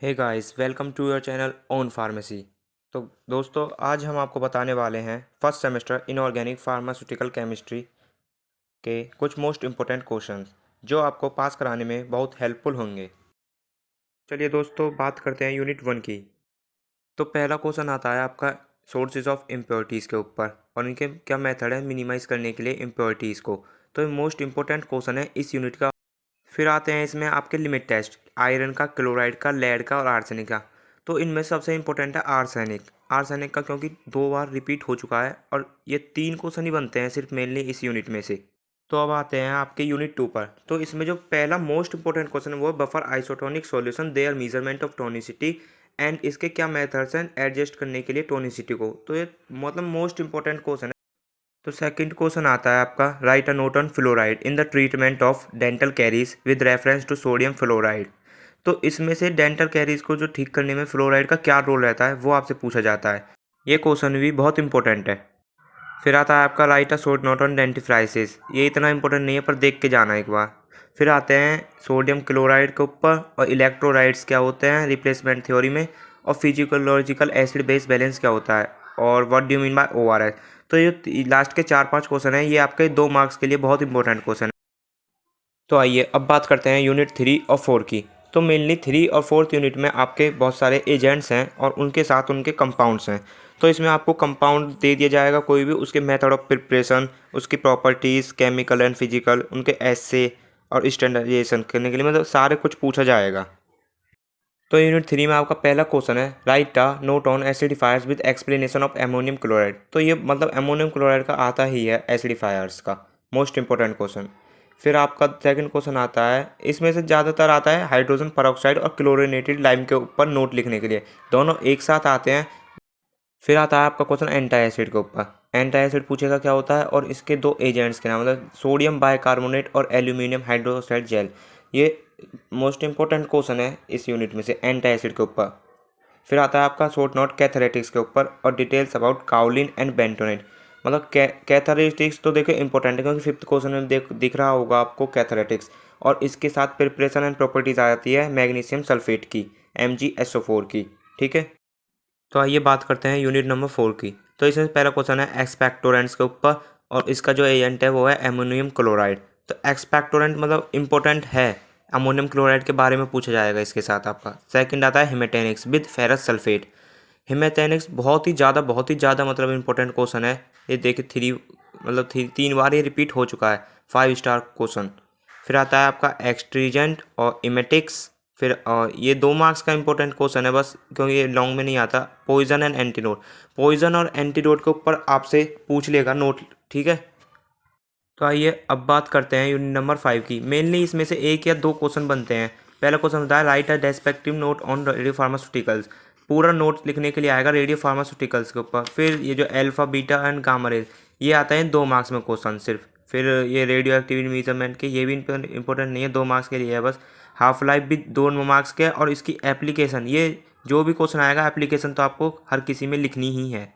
Hey guys, welcome to your channel own pharmacy. तो दोस्तों, आज हम आपको बताने वाले हैं first semester inorganic pharmaceutical chemistry के कुछ मोस्ट इम्पोर्टेंट क्वेश्चंस जो आपको पास कराने में बहुत हेल्पफुल होंगे। चलिए दोस्तों, बात करते हैं यूनिट 1 की। तो पहला क्वेश्चन आता है आपका सोर्सेज ऑफ इम्प्योरिटीज़ के ऊपर और इनके क्या मेथड है मिनिमाइज़ करने के लिए इम्प्योरिटीज़ को। तो ये मोस्ट इम्पोर्टेंट क्वेश्चन है इस यूनिट का। फिर आते हैं इसमें आपके लिमिट टेस्ट आयरन का, क्लोराइड का, लेड का और आर्सेनिक का। तो इनमें सबसे इंपॉर्टेंट है आर्सेनिक। आर्सेनिक का क्योंकि 2 बार रिपीट हो चुका है और ये 3 क्वेश्चन ही बनते हैं सिर्फ मेनली इस यूनिट में से। तो अब आते हैं आपके यूनिट 2 पर। तो इसमें जो पहला मोस्ट इंपॉर्टेंट क्वेश्चन है वो है buffer isotonic solution there measurement of tonicity and इसके क्या मेथड्स हैं एडजस्ट करने के लिए टोनिसिटी को। तो ये मतलब मोस्ट इंपॉर्टेंट क्वेश्चन है। तो सेकंड क्वेश्चन आता है आपका right a note on fluoride in the treatment of dental caries with reference to sodium fluoride. तो इसमें से डेंटल कैरीज को जो ठीक करने में फ्लोराइड का क्या रोल रहता है वो आपसे पूछा जाता है। ये क्वेश्चन भी बहुत इंपॉर्टेंट है। फिर आता है आपका right a short note on dentifrices. ये इतना इंपॉर्टेंट नहीं है पर देख के जाना एक बार। फिर आते हैं सोडियम क्लोराइड के ऊपर और इलेक्ट्रोलाइट्स क्या होते हैं रिप्लेसमेंट थ्योरी में, और फिजिकोलॉजिकल एसिड बेस बैलेंस क्या होता है, और what do you mean by ORS। तो ये लास्ट के 4-5 क्वेश्चन हैं, ये आपके 2 मार्क्स के लिए बहुत इंपॉर्टेंट क्वेश्चन है। तो आइए अब बात करते हैं यूनिट 3 और 4 की। तो मेनली 3 और 4th यूनिट में आपके बहुत सारे एजेंट्स हैं और उनके साथ उनके कंपाउंड्स हैं। तो इसमें आपको कंपाउंड दे दिया जाएगा कोई भी, उसके मेथड ऑफ प्रिपरेशन, उसकी प्रॉपर्टीज़ केमिकल एंड फिजिकल, उनके एसे और स्टैंडर्डाइजेशन करने के लिए मतलब सारे कुछ पूछा जाएगा। तो यूनिट 3 में आपका पहला क्वेश्चन है write a note on acidifiers with explanation of ammonium chloride. तो ये मतलब अमोनियम क्लोराइड का आता ही है एसिडिफायर्स का मोस्ट इंपॉर्टेंट क्वेश्चन। फिर आपका सेकंड क्वेश्चन आता है, इसमें से ज़्यादातर आता है हाइड्रोजन परऑक्साइड और क्लोरिनेटेड लाइम के ऊपर नोट लिखने के लिए, दोनों एक साथ आते हैं। फिर आता है आपका क्वेश्चन एंटी एसिड के ऊपर। एंटी एसिड पूछेगा क्या होता है और इसके 2 एजेंट्स के नाम, मतलब सोडियम बाइकार्बोनेट और एल्यूमिनियम हाइड्रोक्साइड जेल। ये मोस्ट इंपॉर्टेंट क्वेश्चन है इस यूनिट में से एंटी एसिड के ऊपर। फिर आता है आपका शॉर्ट नोट कैथरेटिक्स के ऊपर और डिटेल्स अबाउट काउलिन एंड बेंटोनेट। मतलब कैथरेटिक्स तो देखो इंपॉर्टेंट है क्योंकि 5th क्वेश्चन में दिख रहा होगा आपको कैथरेटिक्स, और इसके साथ प्रिपरेशन एंड प्रॉपर्टीज आ जाती है मैग्नीशियम सल्फेट की, MgSO4 की। ठीक है। तो आइए बात करते हैं यूनिट नंबर 4 की। तो इसमें पहला क्वेश्चन है एक्सपेक्टोरेंट्स के ऊपर और इसका जो एजेंट है वो है अमोनियम क्लोराइड। तो एक्सपेक्टोरेंट मतलब इंपॉर्टेंट है, अमोनियम क्लोराइड के बारे में पूछा जाएगा इसके साथ आपका। सेकंड आता है हिमेटेनिक्स विद फेरस सल्फेट। हिमेटेनिक्स बहुत ही ज़्यादा मतलब इंपॉर्टेंट क्वेश्चन है। ये देखिए 3 बार ये रिपीट हो चुका है, 5 स्टार क्वेश्चन। फिर आता है आपका एक्सट्रीजेंट और इमेटिक्स। फिर ये 2 मार्क्स का इंपॉर्टेंट क्वेश्चन है बस, क्योंकि ये लॉन्ग में नहीं आता। Poison and antidote. पॉइजन और एंटीडोट के ऊपर आपसे पूछ लेगा नोट। ठीक है। तो आइए अब बात करते हैं यूनिट नंबर 5 की। मेनली इसमें से 1 या 2 क्वेश्चन बनते हैं। पहला क्वेश्चन होता है write a descriptive note on radiopharmaceuticals. पूरा नोट लिखने के लिए आएगा रेडियो फार्मास्यूटिकल्स के ऊपर। फिर ये जो alpha beta and gamma rays, ये आता है 2 मार्क्स में क्वेश्चन सिर्फ। फिर ये रेडियो एक्टिविटी मेजरमेंट के, ये भी इंपॉर्टेंट नहीं है, 2 मार्क्स के लिए है बस। हाफ लाइफ भी 2 मार्क्स के, और इसकी एप्लीकेशन, ये जो भी क्वेश्चन आएगा एप्लीकेशन तो आपको हर किसी में लिखनी ही है।